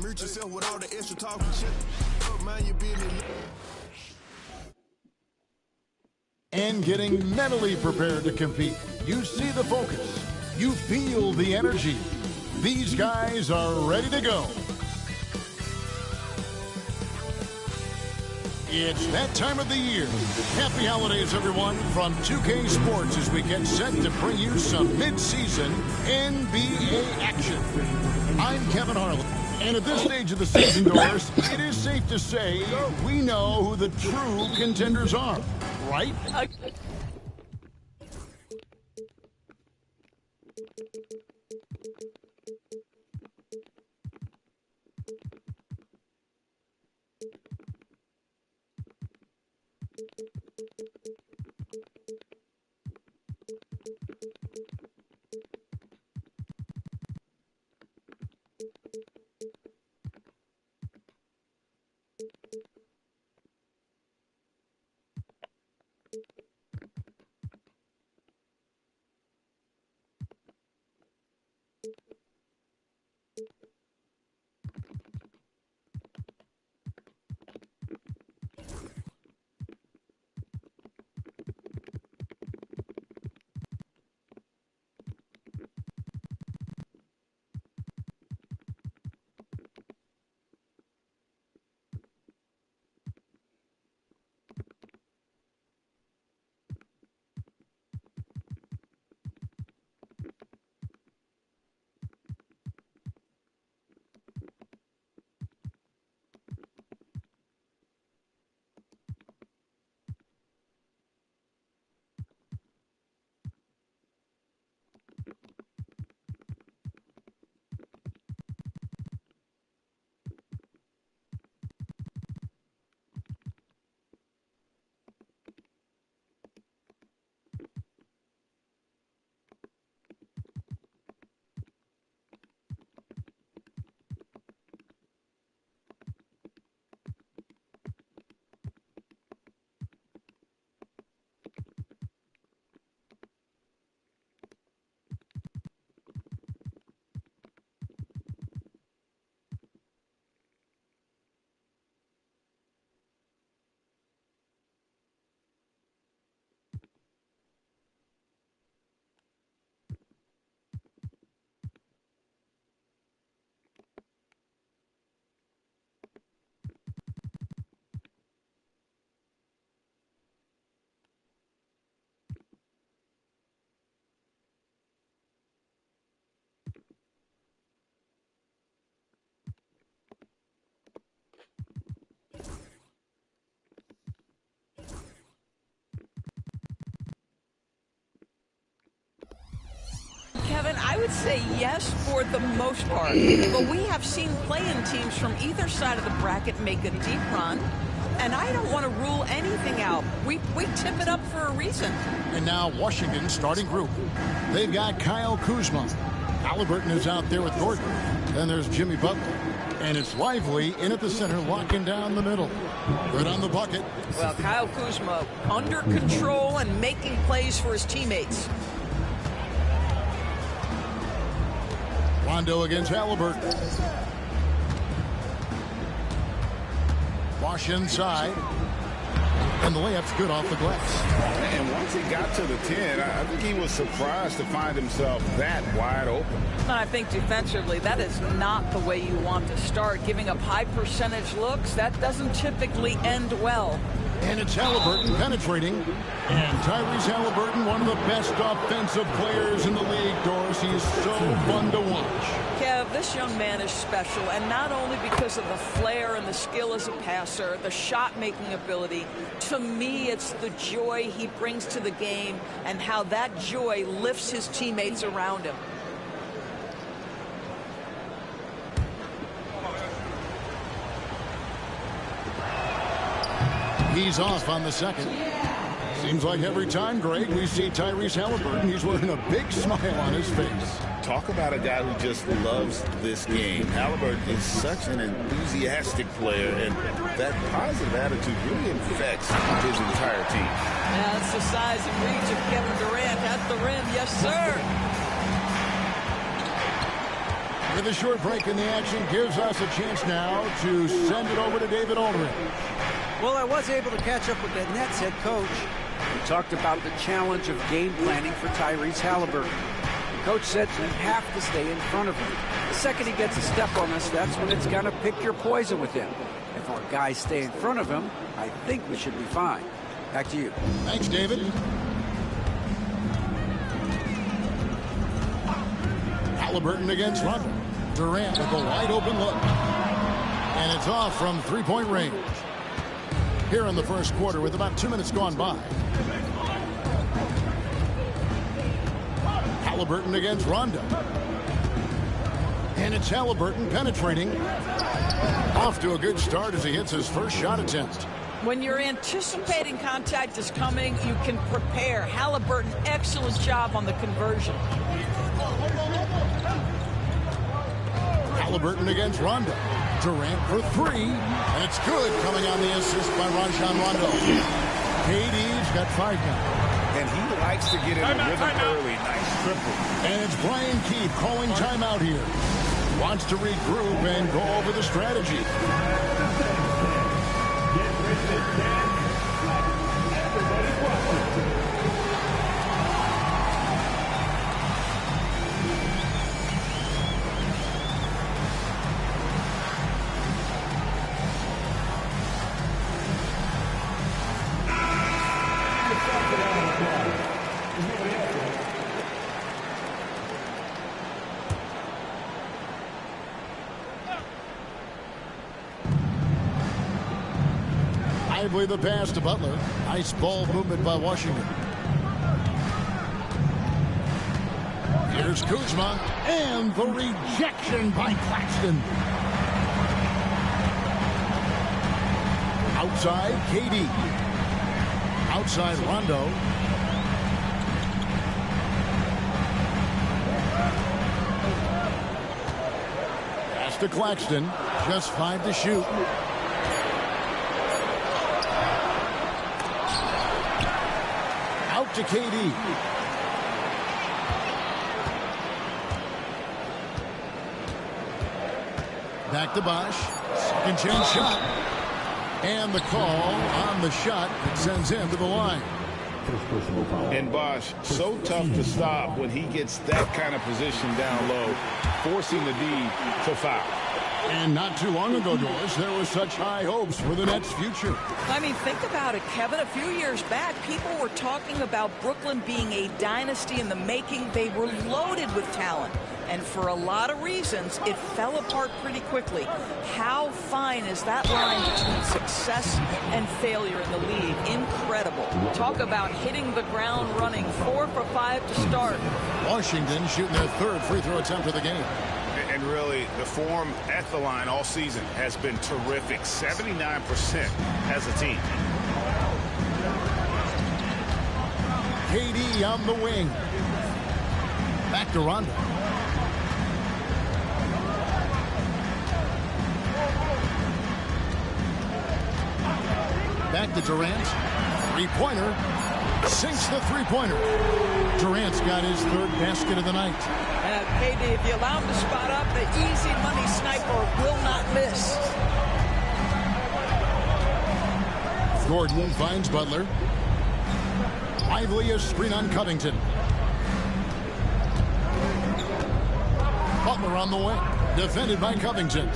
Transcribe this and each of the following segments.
Treat yourself with all the extra talking shit. Mind your business. And getting mentally prepared to compete. You see the focus. You feel the energy. These guys are ready to go. It's that time of the year. Happy holidays, everyone, from 2K Sports as we get set to bring you some mid-season NBA action. I'm Kevin Harlan, and at this stage of the season, Doris, it is safe to say we know who the true contenders are, right? Kevin, I would say yes for the most part, but we have seen play-in teams from either side of the bracket make a deep run, and I don't want to rule anything out. We tip it up for a reason. And now Washington's starting group. They've got Kyle Kuzma. Halliburton is out there with Gordon. Then there's Jimmy Butler. And it's Lively in at the center, locking down the middle. Good on the bucket. Well, Kyle Kuzma under control and making plays for his teammates. Rondo against Halliburton. Wash inside. And the layup's good off the glass. And once he got to the 10, I think he was surprised to find himself that wide open. And I think defensively, that is not the way you want to start. Giving up high percentage looks, that doesn't typically end well. And it's Halliburton penetrating. And Tyrese Halliburton, one of the best offensive players in the league, Doris. He is so fun to watch. Kev, this young man is special, and not only because of the flair and the skill as a passer, the shot-making ability. To me, it's the joy he brings to the game and how that joy lifts his teammates around him. He's off on the second. Seems like every time, Greg, we see Tyrese Halliburton, he's wearing a big smile on his face. Talk about a guy who just loves this game. Halliburton is such an enthusiastic player, and that positive attitude really affects his entire team. Yeah, that's the size and reach of Kevin Durant at the rim. Yes, sir. With a short break in the action gives us a chance now to send it over to David Aldridge. Well, I was able to catch up with the Nets head coach. We talked about the challenge of game planning for Tyrese Halliburton. The coach said we have to stay in front of him. The second he gets a step on us, that's when it's going to pick your poison with him. If our guys stay in front of him, I think we should be fine. Back to you. Thanks, David. Halliburton against Rondo. Durant with a wide open look. And it's off from three-point range. Here in the first quarter with about 2 minutes gone by. Halliburton against Rondo. And it's Halliburton penetrating. Off to a good start as he hits his first shot attempt. When you're anticipating contact is coming, you can prepare. Halliburton, excellent job on the conversion. Halliburton against Rondo. Durant for three. And it's good, coming on the assist by Rajon Rondo. KD's got 5 now. And he likes to get in the rhythm early. Nice triple. And it's Brian Keefe calling timeout here. Wants to regroup and go over the strategy. Lively the pass to Butler. Nice ball movement by Washington. Here's Kuzma. And the rejection by Claxton. Outside, KD. Outside, Rondo. Pass to Claxton. Just 5 to shoot. To KD. Back to Bosch. Second chance shot. And the call on the shot that sends him to the line. And Bosch, so tough to stop when he gets that kind of position down low, forcing the D to foul. And not too long ago, Doris, there was such high hopes for the Nets' future. I mean, think about it, Kevin. A few years back, people were talking about Brooklyn being a dynasty in the making. They were loaded with talent. And for a lot of reasons, it fell apart pretty quickly. How fine is that line between success and failure in the league? Incredible. Talk about hitting the ground running. 4 for 5 to start. Washington shooting their 3rd free throw attempt of the game. And really, the form at the line all season has been terrific. 79% as a team. KD on the wing. Back to Rondo. Back to Durant. Three-pointer. Sinks the three-pointer. Durant's got his 3rd basket of the night. And KD, if you allow him to spot up, the easy money sniper will not miss. Gordon finds Butler. Lively a screen on Covington. Butler on the wing. Defended by Covington.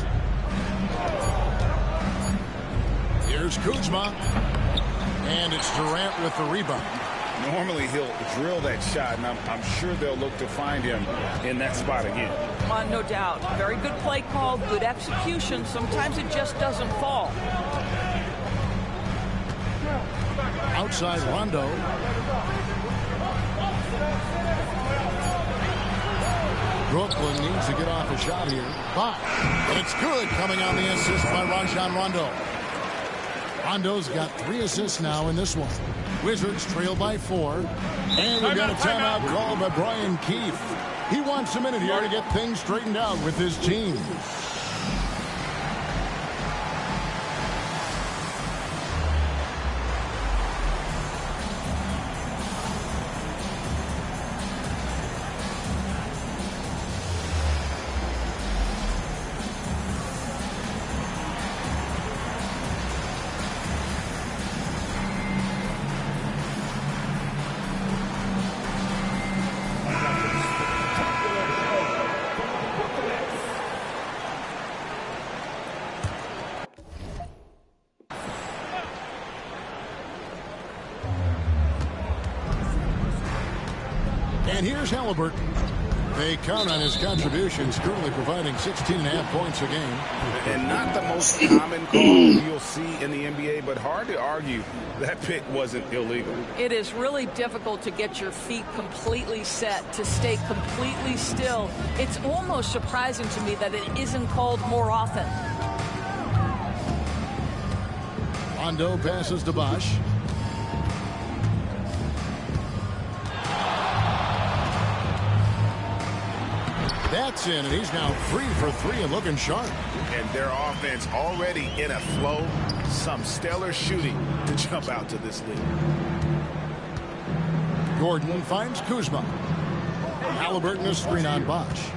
Here's Kuzma. And it's Durant with the rebound. Normally he'll drill that shot, and I'm sure they'll look to find him in that spot again. No doubt. Very good play call, good execution. Sometimes it just doesn't fall. Outside Rondo. Brooklyn needs to get off a shot here. And it's good, coming on the assist by Rajon Rondo. Rondo's got 3 assists now in this one. Wizards trail by 4. And we've got a timeout called by Brian Keefe. He wants a minute here to get things straightened out with his team. And here's Halliburton. They count on his contributions, currently providing 16.5 points a game. And not the most common call you'll see in the NBA, but hard to argue that pick wasn't illegal. It is really difficult to get your feet completely set, to stay completely still. It's almost surprising to me that it isn't called more often. Rondo passes to Bosh. That's in, and he's now 3 for 3 and looking sharp. And their offense already in a flow. Some stellar shooting to jump out to this lead. Gordon finds Kuzma. Halliburton a screen on Bosh.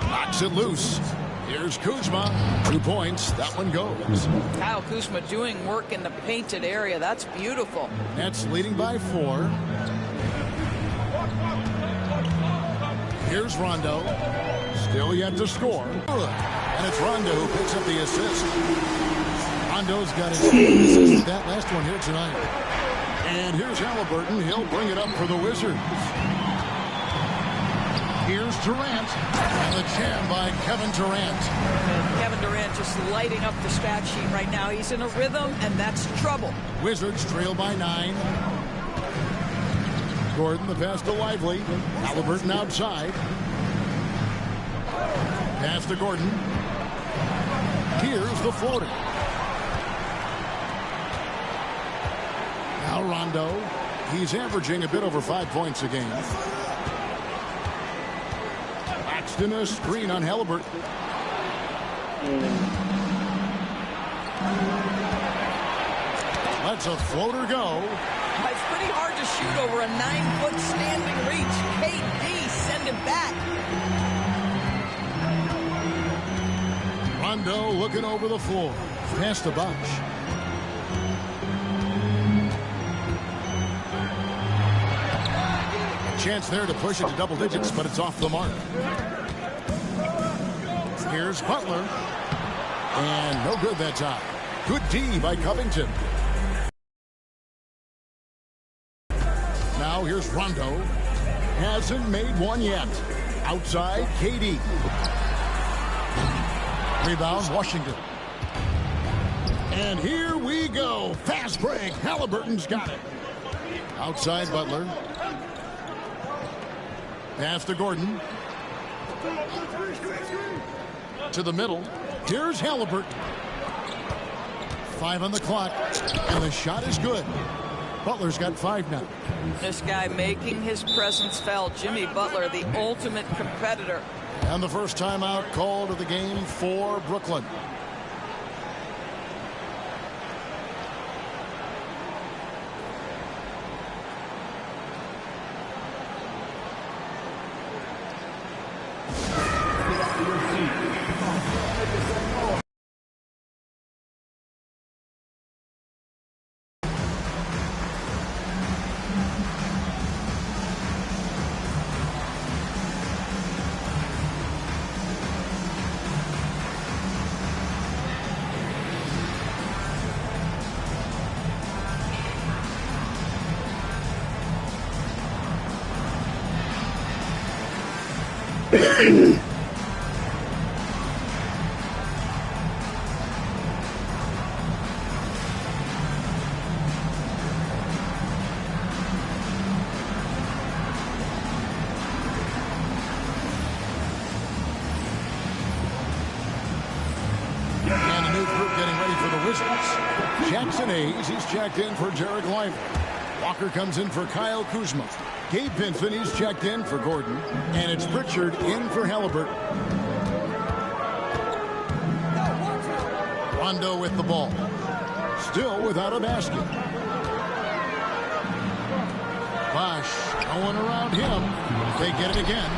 Knocks it loose. Here's Kuzma. 2 points. That one goes. Kyle Kuzma doing work in the painted area. That's beautiful. Nets leading by 4. Here's Rondo. Still yet to score. And it's Rondo who picks up the assist. Rondo's got his assist with that last one here tonight. And here's Halliburton. He'll bring it up for the Wizards. Here's Durant. And the jam by Kevin Durant. And Kevin Durant just lighting up the stat sheet right now. He's in a rhythm, and that's trouble. Wizards trail by 9. Gordon, the pass to Lively. Halliburton outside. Pass to Gordon. Here's the floater. Now Rondo. He's averaging a bit over 5 points a game. Paxton a screen on Halliburton. Lets a floater go. It's pretty hard to shoot over a 9-foot standing reach. KD, send him back. Rondo looking over the floor. Pass to Bosh. Chance there to push it to double digits, but it's off the mark. Here's Butler. And no good that time. Good D by Covington. Now here's Rondo. Hasn't made one yet. Outside, KD. Rebound, Washington. And here we go. Fast break. Halliburton's got it. Outside, Butler. Pass to Gordon. To the middle. Here's Halliburton. 5 on the clock. And the shot is good. Butler's got 5 now. This guy making his presence felt. Jimmy Butler, the ultimate competitor. And the first timeout called of the game for Brooklyn. And a new group getting ready for the Wizards. Jackson Hayes, he's checked in for Jarek Lively. Walker comes in for Kyle Kuzma. Gabe Vincent, he's checked in for Gordon. And it's Pritchard in for Halliburton. Rondo with the ball. Still without a basket. Bosh going around him. They get it again.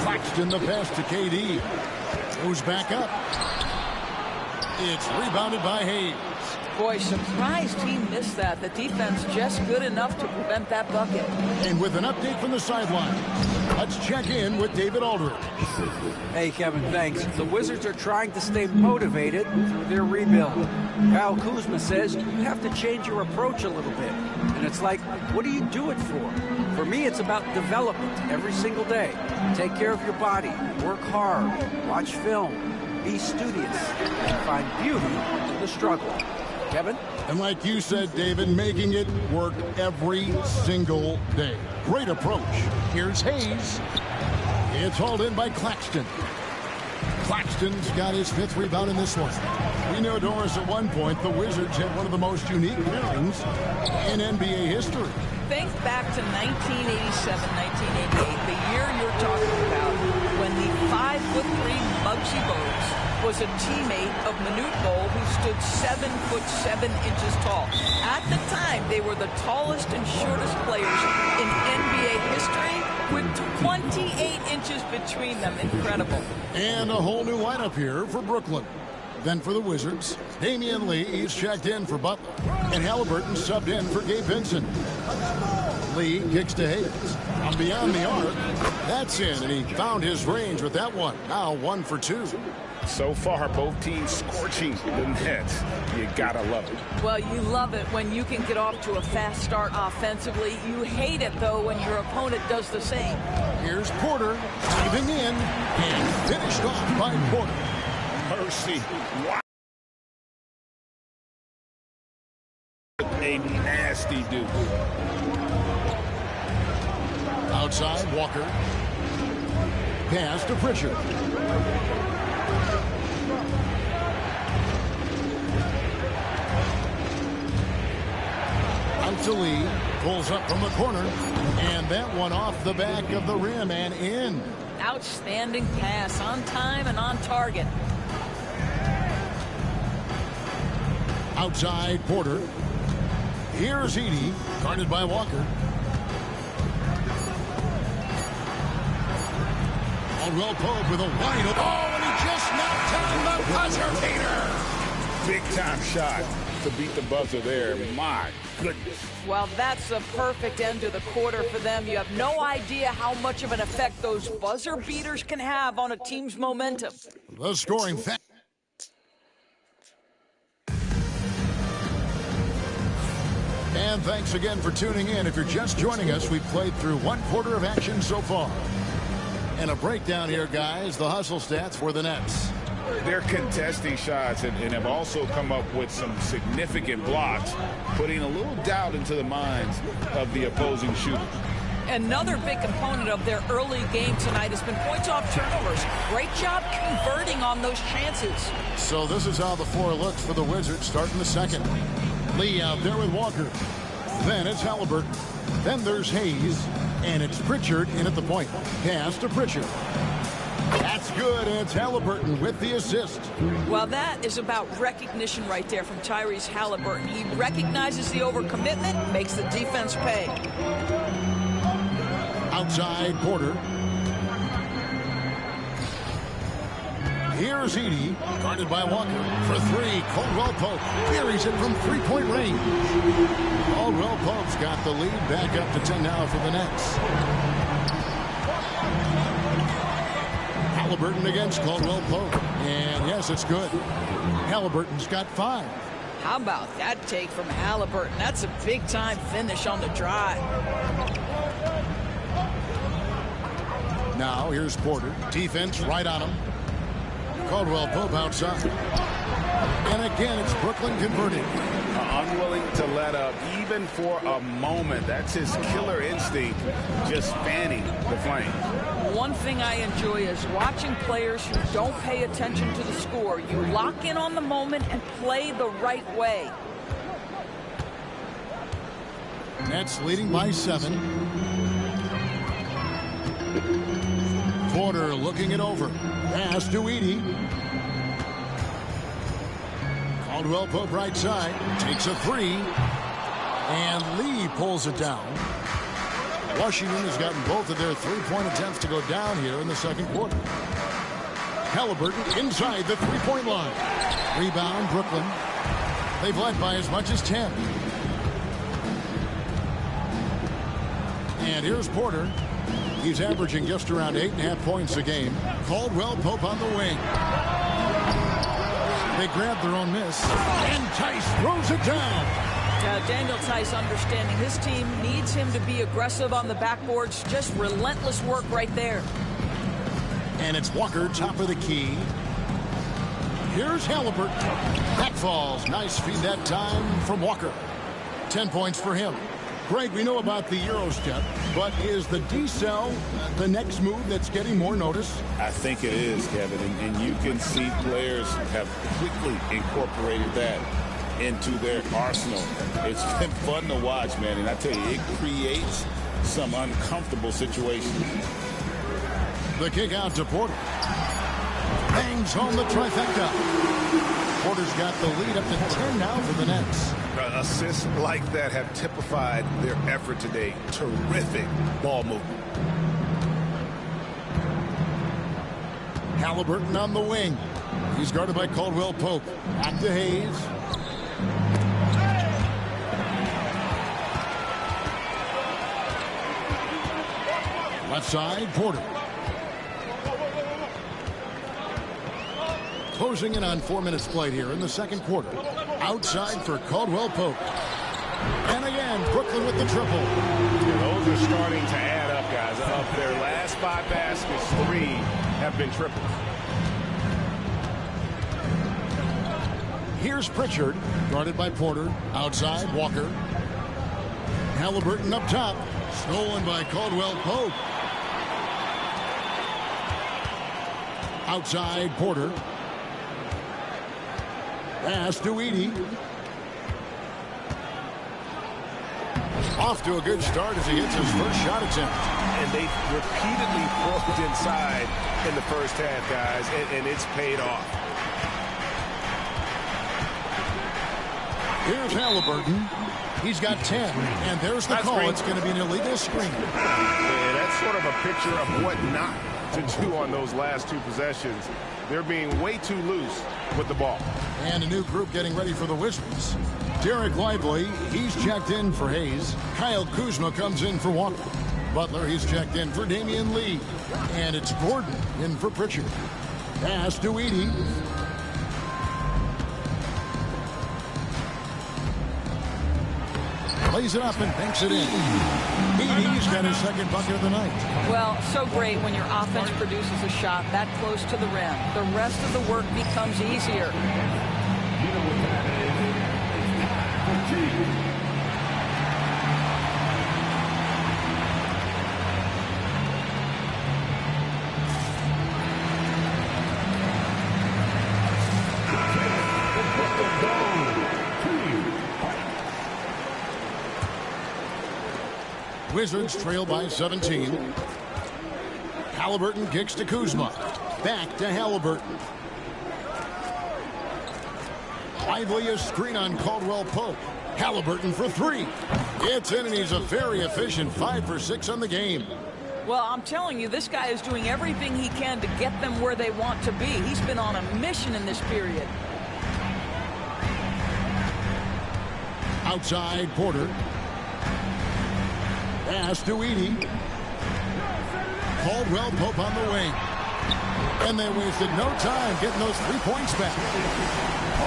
Claxton the pass to KD. Goes back up. It's rebounded by Hayes. Boy, surprised he missed that. The defense just good enough to prevent that bucket. And with an update from the sideline, let's check in with David Aldridge. Hey, Kevin, thanks. The Wizards are trying to stay motivated through their rebuild. Kyle Kuzma says you have to change your approach a little bit. And it's like, what do you do it for? For me, it's about development every single day. Take care of your body, work hard, watch film, be studious, and find beauty in the struggle. Kevin? And like you said, David, making it work every single day. Great approach. Here's Hayes. It's hauled in by Claxton. Claxton's got his 5th rebound in this one. We know, Doris, at one point, the Wizards had one of the most unique pairings in NBA history. Think back to 1987, 1988, the year you're talking about, when the 5'3" Muggsy Bogues was a teammate of Manute Bol, who stood 7'7" tall. At the time, they were the tallest and shortest players in NBA history, with 28 inches between them. Incredible. And a whole new lineup here for Brooklyn. Then for the Wizards, Damian Lee is checked in for Butler, and Halliburton subbed in for Gabe Vincent. Lee kicks to Hayes. From beyond the arc, that's in, and he found his range with that one. Now 1 for 2. So far, both teams scorching the nets. You gotta love it. Well, you love it when you can get off to a fast start offensively. You hate it, though, when your opponent does the same. Here's Porter diving in and finished off by Porter. Mercy. Wow. A nasty dude. Outside, Walker. Pass to Pritchard. Out to Lee. Pulls up from the corner. And that one off the back of the rim and in. Outstanding pass, on time and on target. Outside, Porter. Here's Edey, guarded by Walker. Caldwell Pope with a wide open. Oh, and he just knocked down the buzzer beater. Big time shot to beat the buzzer there. My goodness. Well, that's a perfect end to the quarter for them. You have no idea how much of an effect those buzzer beaters can have on a team's momentum. The scoring fact. And thanks again for tuning in. If you're just joining us, we've played through 1 quarter of action so far. And a breakdown here, guys. The hustle stats for the Nets. They're contesting shots and have also come up with some significant blocks, putting a little doubt into the minds of the opposing shooters. Another big component of their early game tonight has been points off turnovers. Great job converting on those chances. So this is how the floor looks for the Wizards starting the second. Lee out there with Walker. Then it's Halliburton. Then there's Hayes. And it's Pritchard in at the point. Pass to Pritchard. That's good. And it's Halliburton with the assist. Well, that is about recognition right there from Tyrese Halliburton. He recognizes the overcommitment, makes the defense pay. Outside, Porter. Here's Edey, guarded by Walker. For 3, Caldwell Pope buries it from 3-point range. Caldwell Pope's got the lead back up to 10 now for the Nets. Halliburton against Caldwell Pope. And yes, it's good. Halliburton's got 5. How about that take from Halliburton? That's a big-time finish on the drive. Now here's Porter. Defense right on him. Caldwell Pope outside. And again, it's Brooklyn converting. Unwilling to let up even for a moment. That's his killer instinct, just fanning the flame. One thing I enjoy is watching players who don't pay attention to the score. You lock in on the moment and play the right way. Nets leading by 7. Porter looking it over. Pass to Edey. Caldwell Pope right side. Takes a 3. And Lee pulls it down. Washington has gotten both of their 3-point attempts to go down here in the second quarter. Halliburton inside the 3-point line. Rebound, Brooklyn. They've led by as much as 10. And here's Porter. He's averaging just around 8.5 points a game. Caldwell Pope on the wing. They grab their own miss. And Tice throws it down. Daniel Tice understanding his team needs him to be aggressive on the backboards. Just relentless work right there. And it's Walker, top of the key. Here's Halliburton. That falls. Nice feed that time from Walker. 10 points for him. Greg, we know about the Euro step, but is the decel the next move that's getting more notice? I think it is, Kevin, and you can see players have quickly incorporated that into their arsenal. It's been fun to watch, man, and I tell you, it creates some uncomfortable situations. The kick out to Porter. Bangs home the trifecta. Porter's got the lead up to 10 now for the Nets. Assists like that have typified their effort today. Terrific ball movement. Halliburton on the wing. He's guarded by Caldwell Pope. Back to Hayes. Left side, Porter. Closing in on 4 minutes played here in the second quarter. Outside for Caldwell Pope. And again, Brooklyn with the triple. Yeah, those are starting to add up, guys. Of their last 5 baskets, 3 have been triples. Here's Pritchard, guarded by Porter. Outside, Walker. Halliburton up top. Stolen by Caldwell Pope. Outside, Porter. Pass to Edey. Off to a good start as he hits his first shot attempt. And they repeatedly probed inside in the first half, guys, and it's paid off. Here's Halliburton. He's got 10, and there's the call. It's going to be an illegal screen. Yeah, that's sort of a picture of what not to do on those last 2 possessions. They're being way too loose with the ball. And a new group getting ready for the Wizards. Derek Lively, he's checked in for Hayes. Kyle Kuzma comes in for Walker. Butler, he's checked in for Damian Lee. And it's Gordon in for Pritchard. Pass to Edey. Plays it up and banks it in. Edey's got his second bucket of the night. Well, so great when your offense produces a shot that close to the rim. The rest of the work becomes easier. Wizards trail by 17. Halliburton kicks to Kuzma. Back to Halliburton. Lively a screen on Caldwell Pope. Halliburton for 3. It's in, and he's a very efficient 5 for 6 on the game. Well, I'm telling you, this guy is doing everything he can to get them where they want to be. He's been on a mission in this period. Outside, Porter. Pass to Edey. Caldwell Pope on the wing. And they wasted no time getting those 3 points back.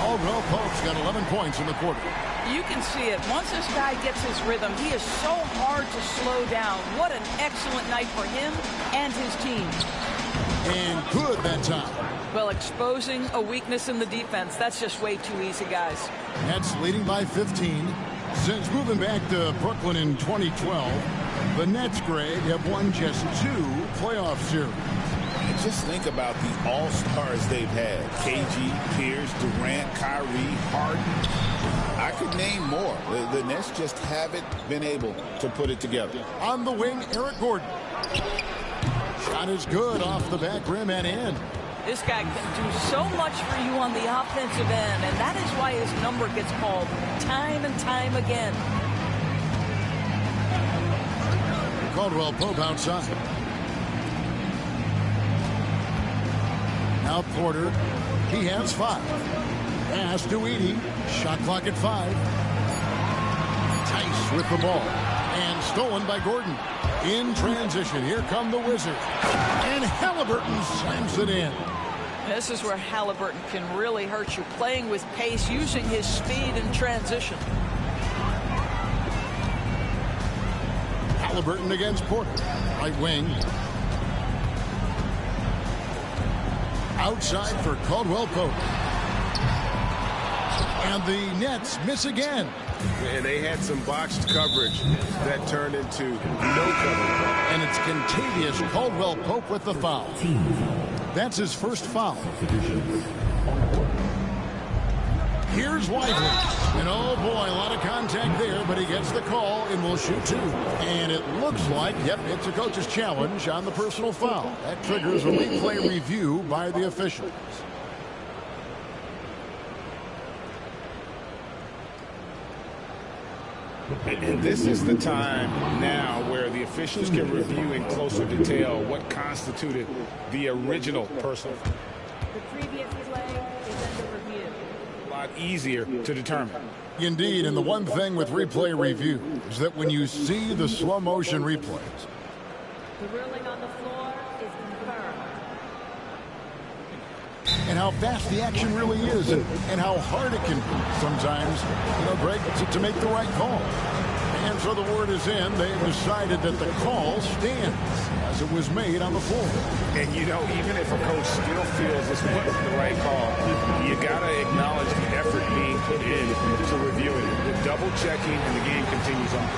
Caldwell Pope's got 11 points in the quarter. You can see it. Once this guy gets his rhythm, he is so hard to slow down. What an excellent night for him and his team. And good that time. Well, exposing a weakness in the defense, that's just way too easy, guys. Nets leading by 15. Since moving back to Brooklyn in 2012, the Nets, Greg, have won just 2 playoff series. And just think about the all-stars they've had. KG, Pierce, Durant, Kyrie, Harden. I could name more. The Nets just haven't been able to put it together. On the wing, Eric Gordon. Shot is good off the back rim and in. This guy can do so much for you on the offensive end, and that is why his number gets called time and time again. Caldwell Pope outside. Now Porter. He has 5. Pass to Edie. Shot clock at 5. Tice with the ball. And stolen by Gordon. In transition, here come the Wizards. And Halliburton slams it in. This is where Halliburton can really hurt you, playing with pace, using his speed in transition. Halliburton against Porter. Right wing. Outside for Caldwell Pope. And the Nets miss again. And they had some botched coverage that turned into no coverage. And it's contagious. Caldwell Pope with the foul. That's his first foul. Here's Lively. And oh boy, a lot of contact there, but he gets the call and will shoot 2. And it looks like, yep, it's a coach's challenge on the personal foul. That triggers a replay review by the officials. And this is the time now where the officials can review in closer detail what constituted the original personal. The previous play is under review. A lot easier to determine. Indeed, and the one thing with replay review is that when you see the slow motion replays, The ruling on the floor is confirmed. and how fast the action really is, and how hard it can be sometimes, Greg, to make the right call. And so the word is in. They've decided that the call stands as it was made on the floor. And, even if a coach still feels this wasn't the right call, you got to acknowledge the effort being put in to reviewing it. The double checking, and the game continues on.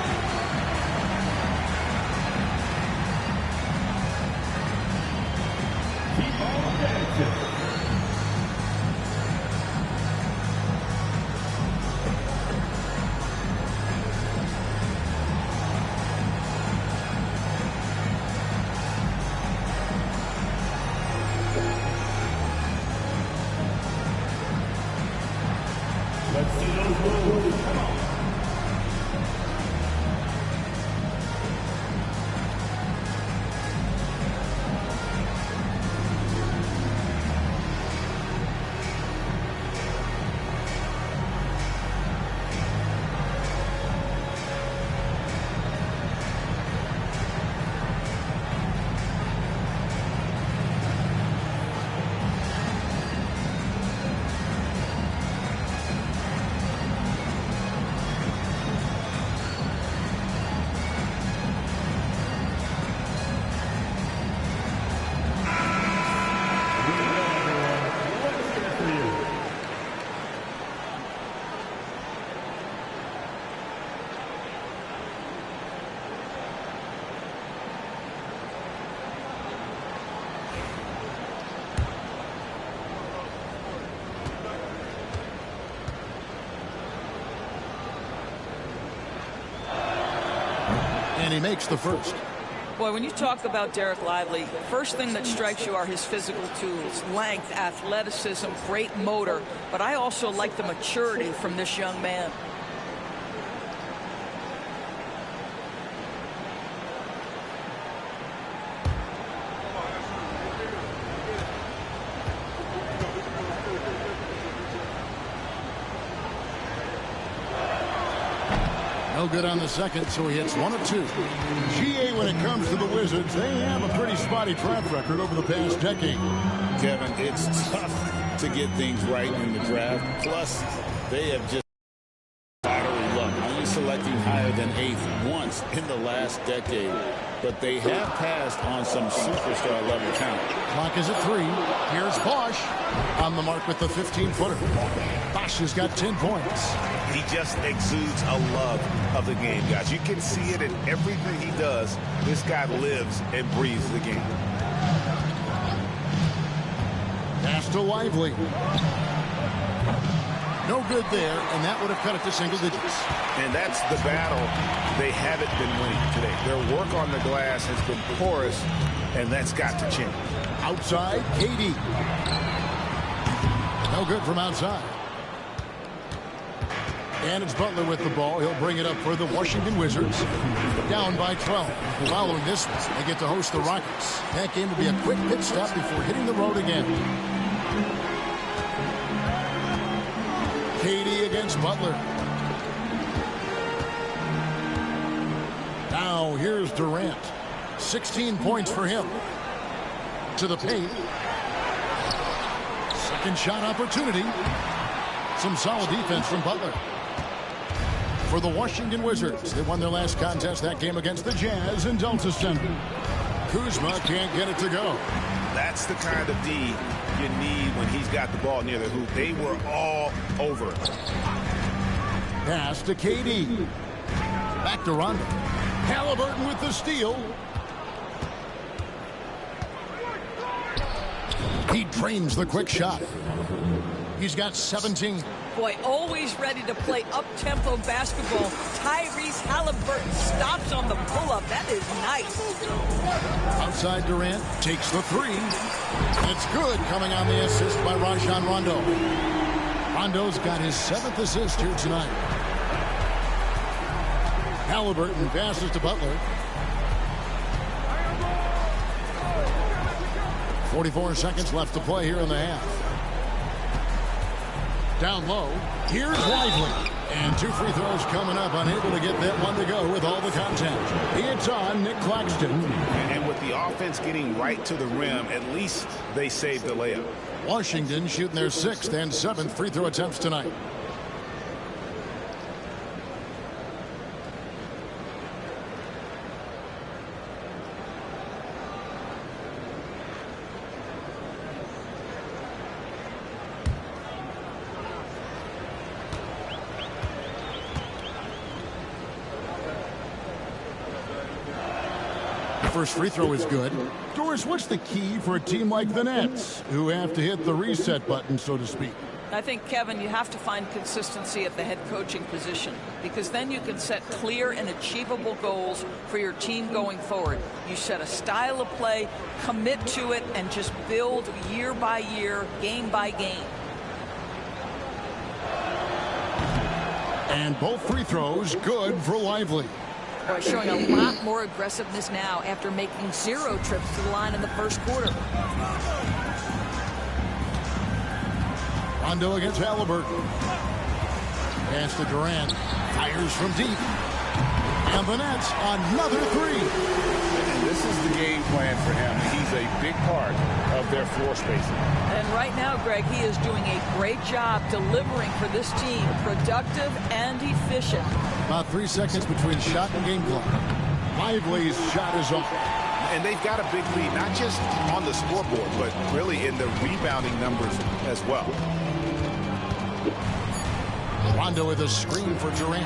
And he makes the first. Boy, when you talk about Derek Lively, first thing that strikes you are his physical tools, length, athleticism, great motor. But I also like the maturity from this young man. No good on the second, so he hits 1 of 2. GA, when it comes to the Wizards, they have a pretty spotty track record over the past decade. Kevin, it's tough to get things right in the draft. Plus, they have just lottery luck, only selecting higher than 8th once in the last decade. But they have passed on some superstar level talent. Clock is at 3. Here's Bosch on the mark with the 15-footer. Bosch has got 10 points. He just exudes a love of the game, guys. You can see it in everything he does. This guy lives and breathes the game. Pass to Lively. No good there, and that would have cut it to single digits. And that's the battle they haven't been winning today. Their work on the glass has been porous, and that's got to change. Outside, KD. No good from outside. And it's Butler with the ball. He'll bring it up for the Washington Wizards. Down by 12. Following this one, they get to host the Rockets. That game will be a quick pit stop before hitting the road again. Katie against Butler. Now here's Durant. 16 points for him. To the paint. Second shot opportunity. Some solid defense from Butler. For the Washington Wizards, they won their last contest, that game against the Jazz in Delta Center. Kuzma can't get it to go. That's the kind of D you need when he's got the ball near the hoop. They were all over. Pass to KD. Back to Rondo. Halliburton with the steal. He drains the quick shot. He's got 17. Boy, always ready to play up-tempo basketball. Tyrese Halliburton stops on the pull-up. That is nice. Outside Durant takes the three. It's good, coming on the assist by Rajon Rondo. Rondo's got his 7th assist here tonight. Halliburton passes to Butler. 44 seconds left to play here in the half. Down low, here's Lively. And 2 free throws coming up, unable to get that one to go with all the contact. It's on Nick Claxton. And with the offense getting right to the rim, at least they saved the layup. Washington shooting their 6th and 7th free throw attempts tonight. First free throw is good. Doris, what's the key for a team like the Nets, who have to hit the reset button, so to speak? I think, Kevin, you have to find consistency at the head coaching position, because then you can set clear and achievable goals for your team going forward. You set a style of play, commit to it, and just build year by year, game by game. And both free throws good for Lively. Boy, showing a lot more aggressiveness now after making 0 trips to the line in the first quarter. Rondo against Halliburton. Pass to Durant. Fires from deep. And the Nets, another 3. And this is the game plan for him. He's a big part of their floor spacing. And right now, Greg, he is doing a great job delivering for this team, productive and efficient. About 3 seconds between shot and game clock. Lively's shot is off. And they've got a big lead, not just on the scoreboard, but really in the rebounding numbers as well. Rondo with a screen for Durant.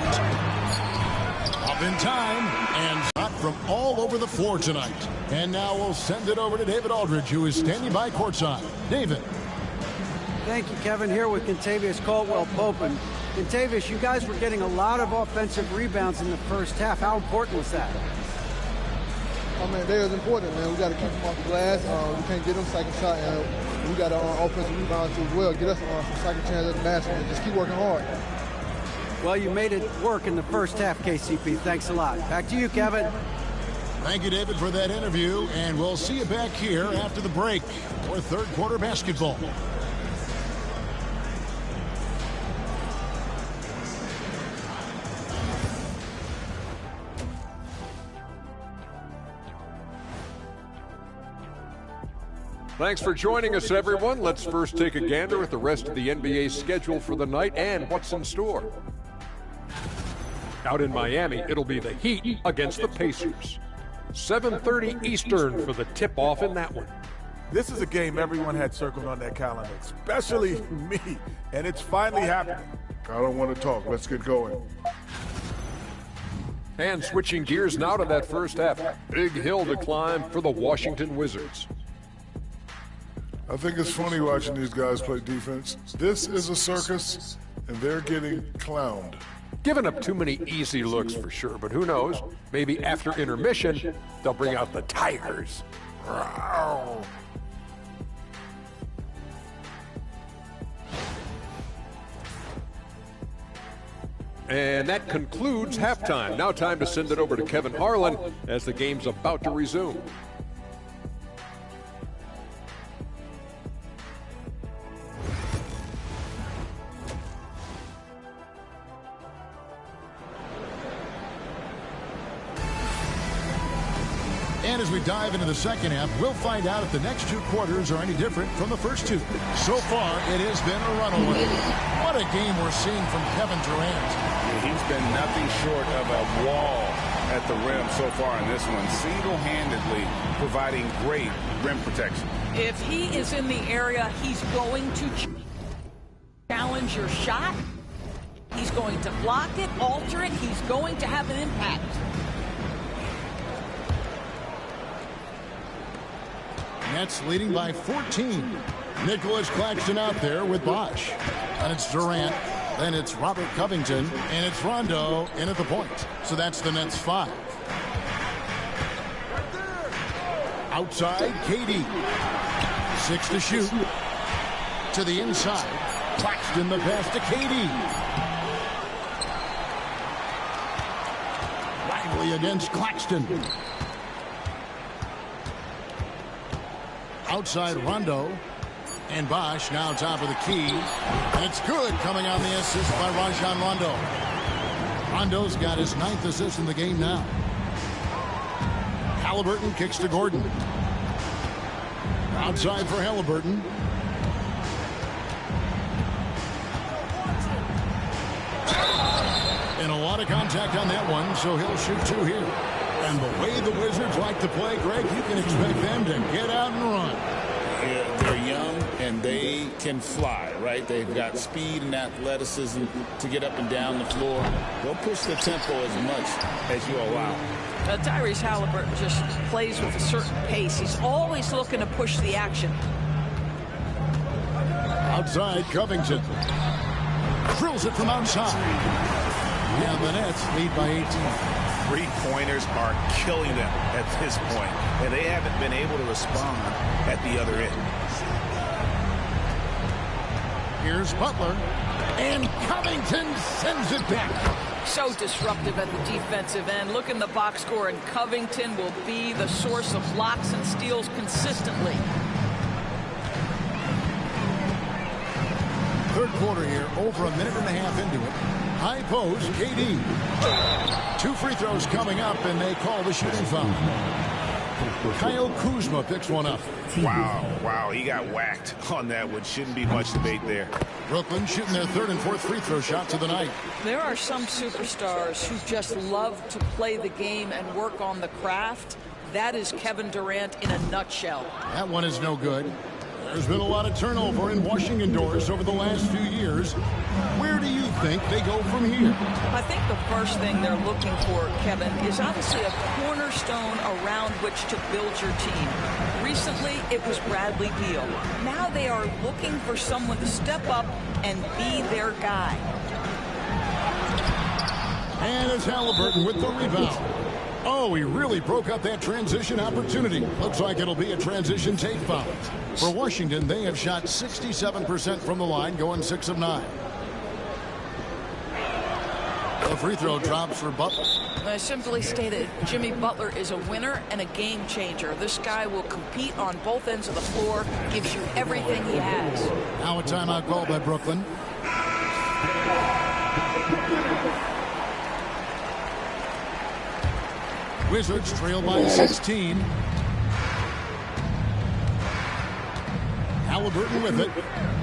Up in time, and shot from all over the floor tonight. And now we'll send it over to David Aldridge, who is standing by courtside. David. Thank you, Kevin. Here with Kentavious Caldwell-Pope. And Kentavious, you guys were getting a lot of offensive rebounds in the first half. How important was that? Oh, man, that is important, man. We got to keep them off the glass. We can't get them second shot. And we got to offensive rebounds as well. Get us some second chance at the basket and just keep working hard. Well, you made it work in the first half, KCP. Thanks a lot. Back to you, Kevin. Thank you, David, for that interview. And we'll see you back here after the break for third quarter basketball. Thanks for joining us, everyone. Let's first take a gander at the rest of the NBA schedule for the night and what's in store. Out in Miami, it'll be the Heat against the Pacers. 7:30 Eastern for the tip-off in that one. This is a game everyone had circled on their calendar, especially me, and it's finally happening. I don't want to talk. Let's get going. And switching gears now to that first half. Big hill to climb for the Washington Wizards. I think it's funny watching these guys play defense. This is a circus, and they're getting clowned. Giving up too many easy looks for sure, but who knows? Maybe after intermission, they'll bring out the Tigers. Rawr. And that concludes halftime. Now time to send it over to Kevin Harlan as the game's about to resume. And as we dive into the second half, we'll find out if the next two quarters are any different from the first two. So far, it has been a runaway. What a game we're seeing from Kevin Durant. Yeah, he's been nothing short of a wall at the rim so far in this one, single-handedly providing great rim protection. If he is in the area, he's going to challenge your shot. He's going to block it, alter it. He's going to have an impact. Nets leading by 14. Nicholas Claxton out there with Bosh. And it's Durant. Then it's Robert Covington. And it's Rondo in at the point. So that's the Nets 5. Outside, KD. 6 to shoot. To the inside. Claxton the pass to KD. Lively against Claxton. Outside Rondo. And Bosh now top of the key. And it's good, coming on the assist by Rajon Rondo. Rondo's got his 9th assist in the game now. Halliburton kicks to Gordon. Outside for Halliburton. And a lot of contact on that one, so he'll shoot 2 here. And the way the Wizards like to play, Greg, you can expect them to get out and run. Yeah, they're young and they can fly, right? They've got speed and athleticism to get up and down the floor. They'll push the tempo as much as you allow. Tyrese Halliburton just plays with a certain pace. He's always looking to push the action. Outside, Covington. Drills it from outside. Yeah, the Nets lead by 18. Three-pointers are killing them at this point, and they haven't been able to respond at the other end. Here's Butler, and Covington sends it back. So disruptive at the defensive end. Look in the box score, and Covington will be the source of blocks and steals consistently. Third quarter here, over a minute and a half into it. High post, KD. 2 free throws coming up, and they call the shooting foul. Kyle Kuzma picks one up. Wow, he got whacked on that one. Shouldn't be much debate there. Brooklyn shooting their 3rd and 4th free throw shots of the night. There are some superstars who just love to play the game and work on the craft. That is Kevin Durant in a nutshell. That one is no good. There's been a lot of turnover in Washington doors over the last few years. Where do you think they go from here? I think the first thing they're looking for, Kevin, is obviously a cornerstone around which to build your team. Recently, it was Bradley Beal. Now they are looking for someone to step up and be their guy. And it's Halliburton with the rebound. Oh, he really broke up that transition opportunity. Looks like it'll be a transition take foul. For Washington, they have shot 67% from the line, going 6 of 9. The free throw drops for Butler. I simply stated, Jimmy Butler is a winner and a game changer. This guy will compete on both ends of the floor, gives you everything he has. Now a timeout call by Brooklyn. Wizards trail by 16. Halliburton with it.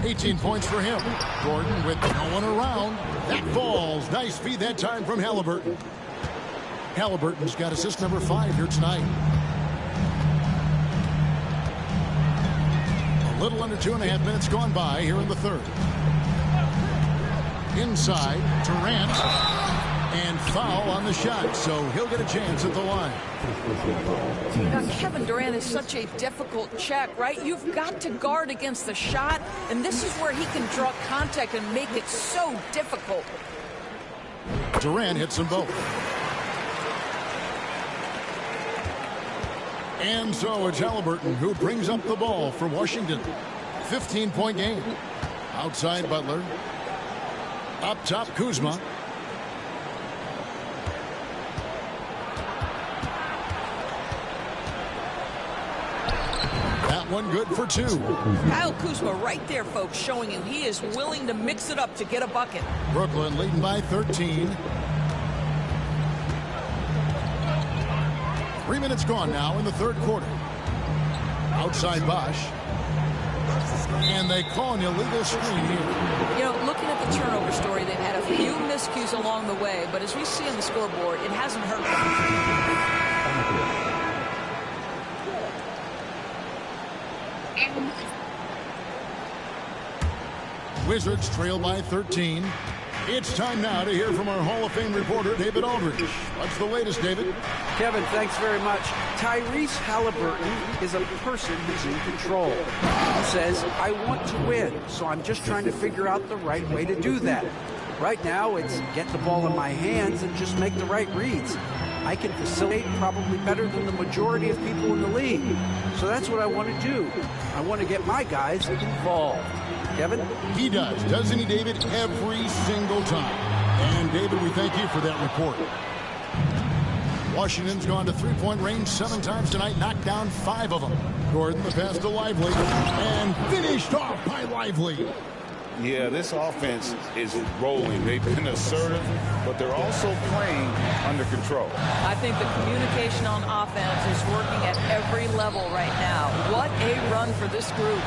18 points for him. Gordon with no one around. That falls. Nice feed that time from Halliburton. Halliburton's got assist number 5 here tonight. A little under 2.5 minutes gone by here in the third. Inside, Durant. And foul on the shot, so he'll get a chance at the line. Now, Kevin Durant is such a difficult check, right? You've got to guard against the shot, and this is where he can draw contact and make it so difficult. Durant hits them both. And so it's Halliburton who brings up the ball for Washington. 15-point game. Outside Butler. Up top Kuzma. One good for 2. Kyle Kuzma right there, folks, showing you he is willing to mix it up to get a bucket. Brooklyn leading by 13. 3 minutes gone now in the third quarter. Outside Bosch. And they call an illegal screen here. You know, looking at the turnover story, they've had a few miscues along the way, but as we see on the scoreboard, it hasn't hurt them. Wizards trail by 13. It's time now to hear from our Hall of Fame reporter, David Aldridge. What's the latest, David? Kevin, thanks very much. Tyrese Halliburton is a person who's in control. He says, I want to win, so I'm just trying to figure out the right way to do that. Right now, it's get the ball in my hands and just make the right reads. I can facilitate probably better than the majority of people in the league. So that's what I want to do. I want to get my guys involved. Kevin? He does, doesn't he, David? Every single time. And, David, we thank you for that report. Washington's gone to three-point range 7 times tonight, knocked down 5 of them. Gordon, the pass to Lively, and finished off by Lively. Yeah, this offense is rolling. They've been assertive, but they're also playing under control. I think the communication on offense is working at every level right now. What a run for this group.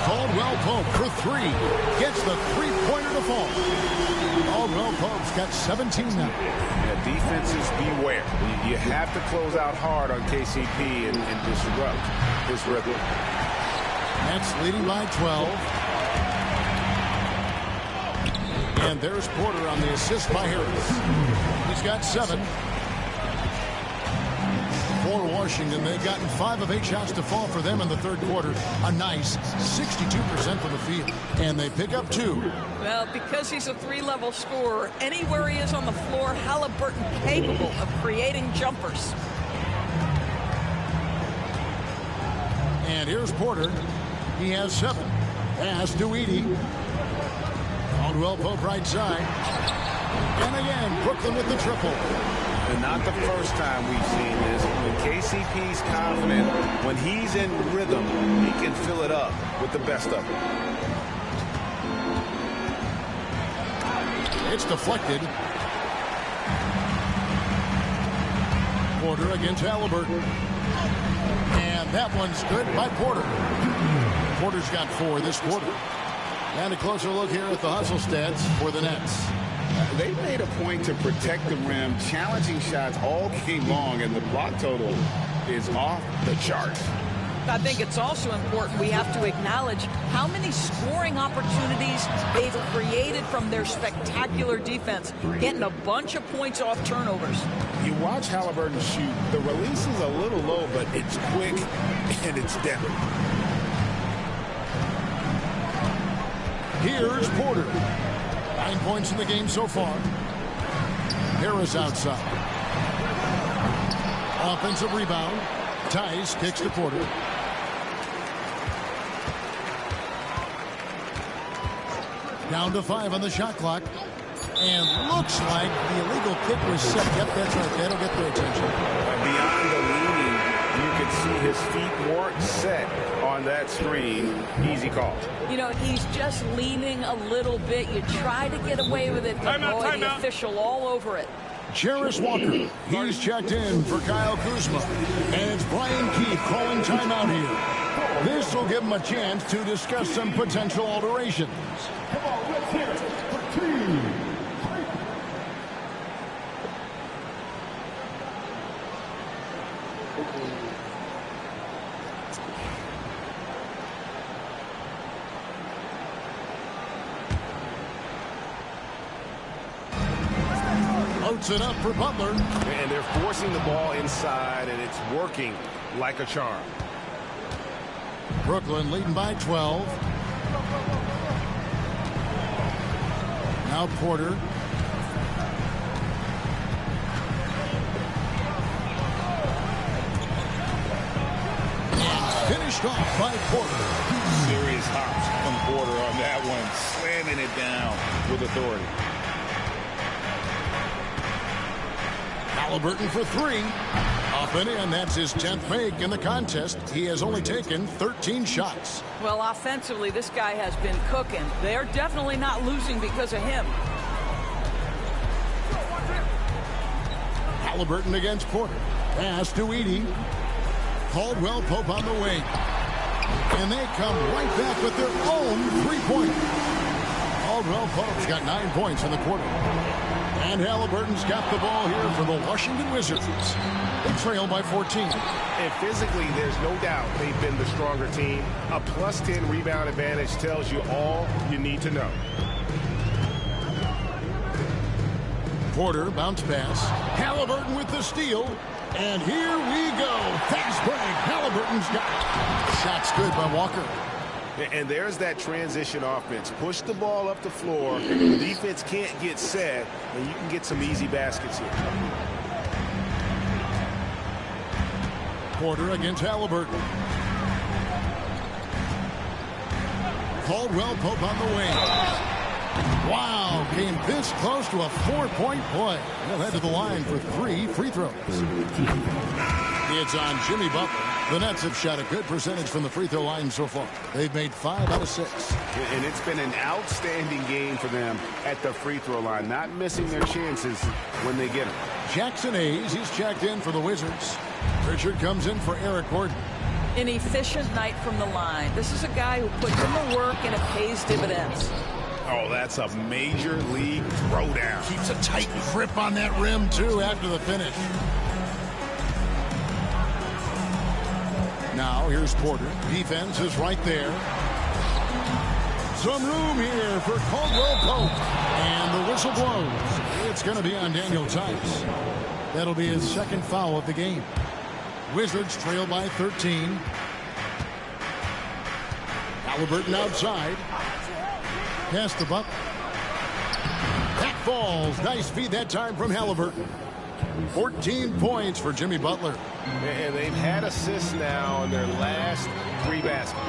Caldwell Pope for 3. Gets the three-pointer to fall. Caldwell Pope's got 17 now. Yeah, defenses beware. You have to close out hard on KCP and disrupt his rhythm. Nets leading by 12. And there's Porter on the assist by Harris. He's got 7. For Washington, they've gotten 5 of 8 shots to fall for them in the third quarter. A nice 62% from the field. And they pick up 2. Well, because he's a 3-level scorer, anywhere he is on the floor, Halliburton capable of creating jumpers. And here's Porter. He has 7. Pass to Edey. Caldwell Pope right side. And again, Brooklyn with the triple. And not the first time we've seen this. When KCP's confident, when he's in rhythm, he can fill it up with the best of them. It's deflected. Porter against Halliburton. And that one's good by Porter. Porter's got 4 this quarter. And a closer look here at the hustle stats for the Nets. They made a point to protect the rim, challenging shots all game long, and the block total is off the charts. I think it's also important we have to acknowledge how many scoring opportunities they've created from their spectacular defense, getting a bunch of points off turnovers. You watch Halliburton shoot. The release is a little low, but it's quick and it's deadly. Here's Porter. 9 points in the game so far. Harris outside. Offensive rebound. Tice kicks to Porter. Down to 5 on the shot clock. And looks like the illegal kick was set. Yep, that's right. That'll get their attention. Beyond the leaning, you can see his feet weren't set on that screen. Easy call. You know, he's just leaning a little bit. You try to get away with it, but boy, the official all over it. Jarris Walker, he's checked in for Kyle Kuzma. And it's Brian Keefe calling timeout here. This will give him a chance to discuss some potential alterations. Come on, let's hear it for team. Loads it up for Butler. And they're forcing the ball inside, and it's working like a charm. Brooklyn leading by 12. Now Porter. And finished off by Porter. Serious hops from Porter on that one, slamming it down with authority. Halliburton for 3. Up and in. That's his 10th make in the contest. He has only taken 13 shots. Well, offensively, this guy has been cooking. They're definitely not losing because of him. Halliburton against Porter. Pass to Edie. Caldwell Pope on the wing. And they come right back with their own three-pointer. Caldwell Pope's got 9 points in the quarter. And Halliburton's got the ball here for the Washington Wizards. They trail by 14. And physically, there's no doubt they've been the stronger team. A +10 rebound advantage tells you all you need to know. Porter bounce pass. Halliburton with the steal. And here we go. Fast break. Halliburton's got it. Shot's good by Walker. And there's that transition offense. Push the ball up the floor. The defense can't get set, and you can get some easy baskets here. Porter against Halliburton. Caldwell Pope on the wing. Wow, came this close to a 4-point play. He'll head to the line for 3 free throws. It's on Jimmy Butler. The Nets have shot a good percentage from the free throw line so far. They've made 5 out of 6. And it's been an outstanding game for them at the free throw line, not missing their chances when they get them. Jackson Hayes, he's checked in for the Wizards. Pritchard comes in for Eric Gordon. An efficient night from the line. This is a guy who puts in the work and it pays dividends. Oh, that's a major league throwdown. Keeps a tight grip on that rim, too, after the finish. Now, here's Porter. Defense is right there. Some room here for Caldwell Pope. And the whistle blows. It's going to be on Daniel Tice. That'll be his second foul of the game. Wizards trail by 13. Halliburton outside. Past the buck. That falls. Nice feed that time from Halliburton. 14 points for Jimmy Butler. And they've had assists now in their last 3 baskets.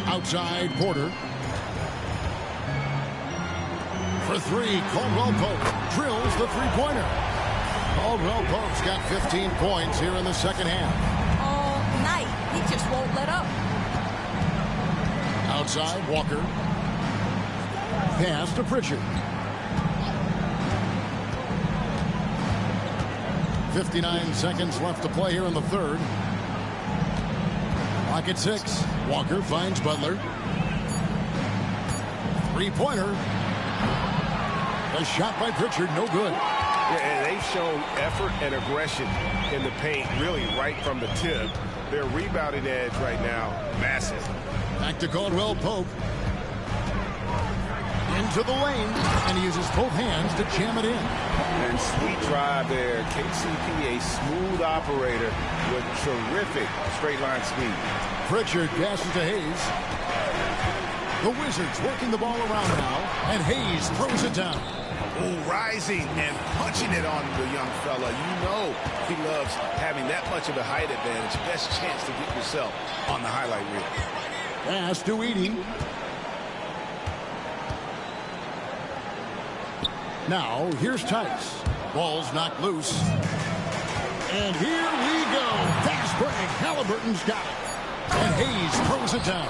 Outside, Porter. For 3, Caldwell Pope drills the three-pointer. Caldwell Pope's got 15 points here in the second half. All night, he just won't let up. Outside, Walker. Pass to Pritchard. 59 seconds left to play here in the third. Clock at 6. Walker finds Butler. Three-pointer. A shot by Pritchard, no good. Yeah, and they've shown effort and aggression in the paint, really right from the tip. Their rebounding edge right now, massive. Back to Caldwell Pope. Into the lane, and he uses both hands to jam it in. And sweet drive there. KCP, a smooth operator with terrific straight line speed. Pritchard passes to Hayes. The Wizards working the ball around now, and Hayes throws it down. Oh, rising and punching it on the young fella. You know he loves having that much of a height advantage. Best chance to get yourself on the highlight reel. Pass to Edie. Now, here's Tice. Ball's knocked loose. And here we go. Fast break. Halliburton's got it. And Hayes throws it down.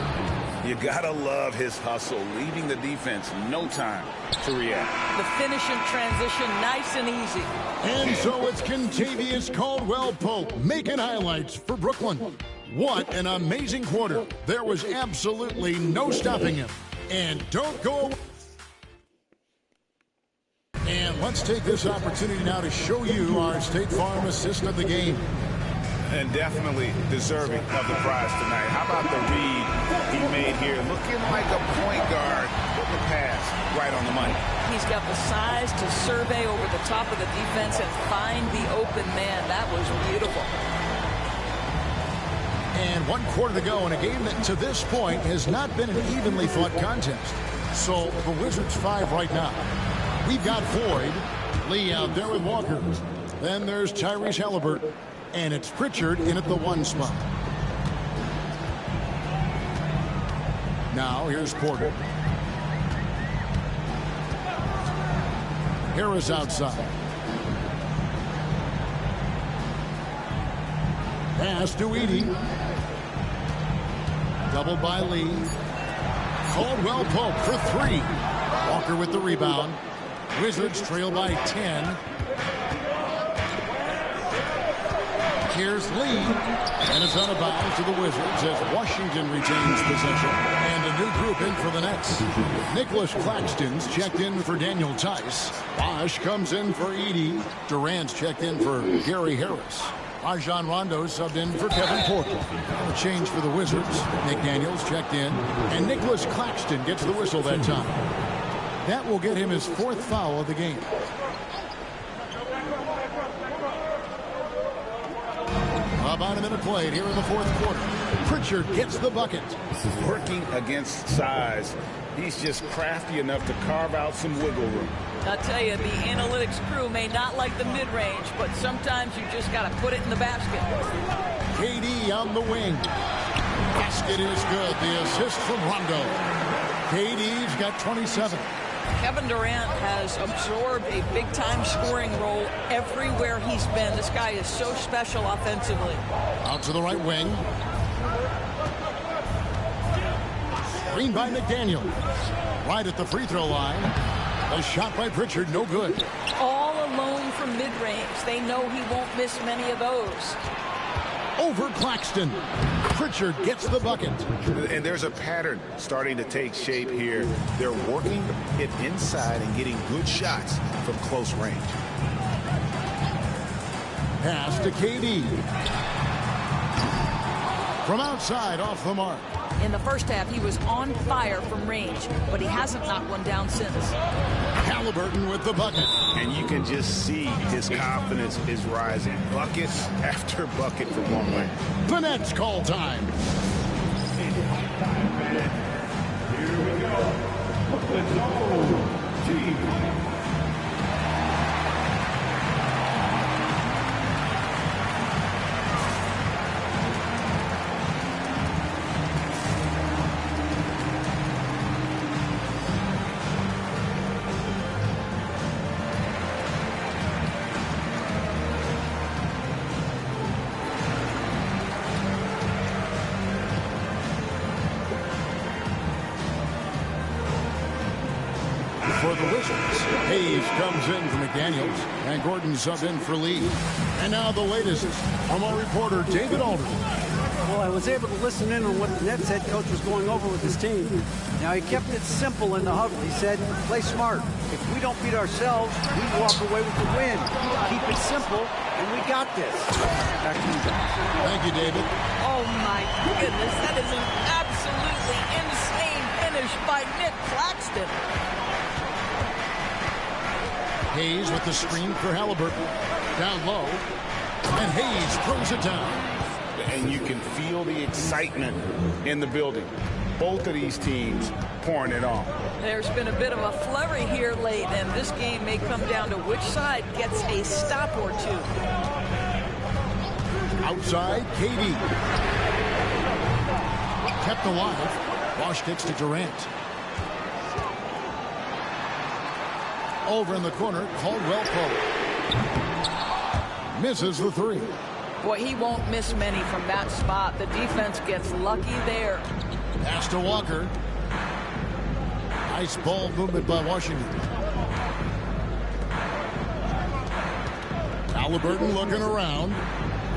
You gotta love his hustle, leaving the defense no time to react. The finish in transition, nice and easy. And so it's Kentavious Caldwell Pope making highlights for Brooklyn. What an amazing quarter. There was absolutely no stopping him. And don't go away. And let's take this opportunity now to show you our State Farm assist of the game. And definitely deserving of the prize tonight. How about the read he made here? Looking like a point guard with the pass right on the money. He's got the size to survey over the top of the defense and find the open man. That was beautiful. And 1 quarter to go in a game that to this point has not been an evenly fought contest. So the Wizards 5 right now. We've got Floyd, Lee out there with Walker. Then there's Tyrese Halliburton. And it's Pritchard in at the 1 spot. Now here's Porter. Harris outside. Pass to Edie. Doubled by Lee. Caldwell Pope for 3. Walker with the rebound. Wizards trail by 10. Here's Lee, and it's out of bounds to the Wizards as Washington retains possession. And a new group in for the Nets. Nicholas Claxton's checked in for Daniel Tice. Bosch comes in for Edey. Durant's checked in for Gary Harris. Rajon Rondo subbed in for Kevin Porter. A change for the Wizards. Nick Daniels checked in, and Nicholas Claxton gets the whistle that time. That will get him his 4th foul of the game. About a minute played here in the 4th quarter. Pritchard gets the bucket. Working against size. He's just crafty enough to carve out some wiggle room. I'll tell you, the analytics crew may not like the mid-range, but sometimes you just got to put it in the basket. KD on the wing. Basket is good. The assist from Rondo. KD's got 27. Kevin Durant has absorbed a big-time scoring role everywhere he's been. This guy is so special offensively. Out to the right wing. Screen by McDaniel. Right at the free throw line. A shot by Pritchard, no good. All alone from mid-range. They know he won't miss many of those. Over Claxton. Pritchard gets the bucket. And there's a pattern starting to take shape here. They're working it inside and getting good shots from close range. Pass to KD. From outside, off the mark. In the first half, he was on fire from range, but he hasn't knocked one down since. Halliburton with the bucket. And you can just see his confidence is rising. Bucket after bucket from one way. The Nets call time. Here we go. The zone team. For the Wizards, Hayes comes in for McDaniels, and Gordon subbed in for Lee. And now the latest from our reporter, David Aldridge. Well, I was able to listen in on what the Nets head coach was going over with his team. Now, he kept it simple in the huddle. He said, play smart. If we don't beat ourselves, we walk away with the win. Keep it simple, and we got this. Back to you guys. Thank you, David. Oh, my goodness. That is an absolutely insane finish by Nick Claxton. Hayes with the screen for Halliburton. Down low. And Hayes throws it down. And you can feel the excitement in the building. Both of these teams pouring it on. There's been a bit of a flurry here late, and this game may come down to which side gets a stop or two. Outside, KD. Kept alive. Bosch kicks to Durant. Over in the corner, Caldwell Pope. Misses the three. Boy, he won't miss many from that spot. The defense gets lucky there. Pass to Walker. Nice ball movement by Washington. Halliburton looking around.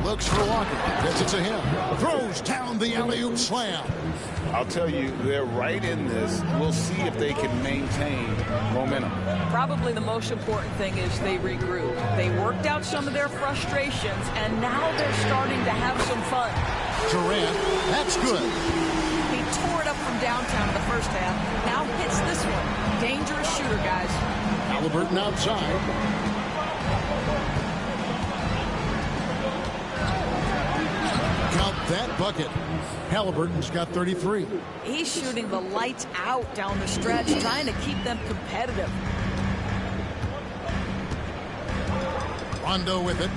Looks for Walker. Gets it to him. Throws down the alley-oop slam. I'll tell you, they're right in this. We'll see if they can maintain momentum. Probably the most important thing is they regroup. They worked out some of their frustrations, and now they're starting to have some fun. Durant, that's good. He tore it up from downtown in the first half. Now hits this one. Dangerous shooter, guys. Halliburton outside. Count that bucket. Halliburton's got 33. He's shooting the lights out down the stretch, trying to keep them competitive. Rondo with it.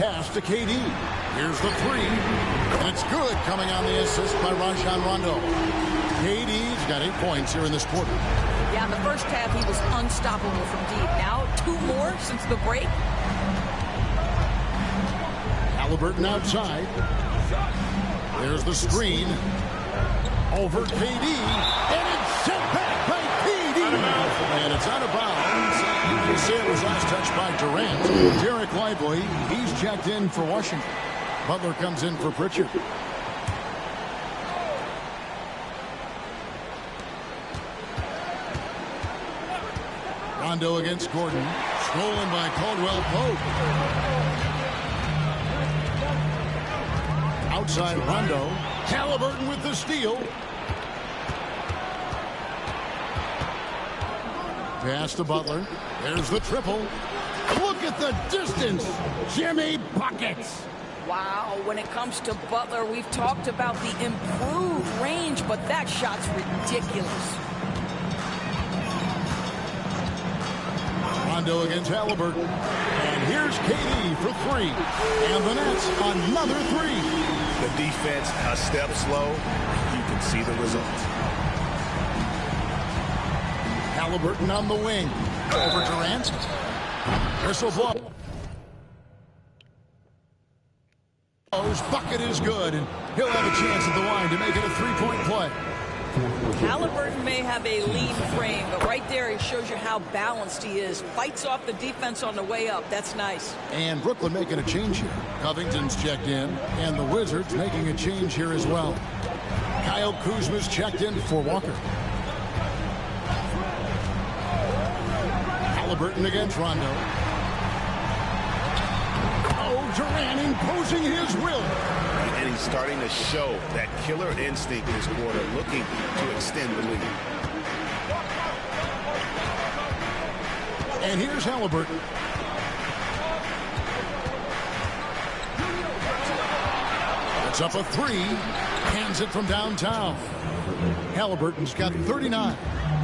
Pass to KD. Here's the three. And it's good, coming on the assist by Rajon Rondo. KD's got 8 points here in this quarter. Yeah, in the first half, he was unstoppable from deep. Now, 2 more since the break. Halliburton outside. There's the screen. Over KD. And it's sent back by KD. And it's out of bounds. You see it was last touched by Durant. Derek Lively, he's checked in for Washington. Butler comes in for Pritchard. Rondo against Gordon. Stolen by Caldwell Pope. Outside Rondo. Halliburton with the steal. Pass to Butler. There's the triple. Look at the distance. Jimmy buckets. Wow, when it comes to Butler, we've talked about the improved range, but that shot's ridiculous. Rondo against Halliburton. And here's KD for three. And the Nets another three. The defense a step slow. You can see the results. Halliburton on the wing. Over Durant. Whistle blow. Bucket is good, and he'll have a chance at the line to make it a three-point play. Halliburton may have a lean frame, but right there it shows you how balanced he is. Fights off the defense on the way up. That's nice. And Brooklyn making a change here. Covington's checked in, and the Wizards making a change here as well. Kyle Kuzma's checked in for Walker. Halliburton against Rondo. Oh, Durant imposing his will. And he's starting to show that killer instinct this quarter, looking to extend the lead. And here's Halliburton. It's up a three. Hands it from downtown. Halliburton's got 39.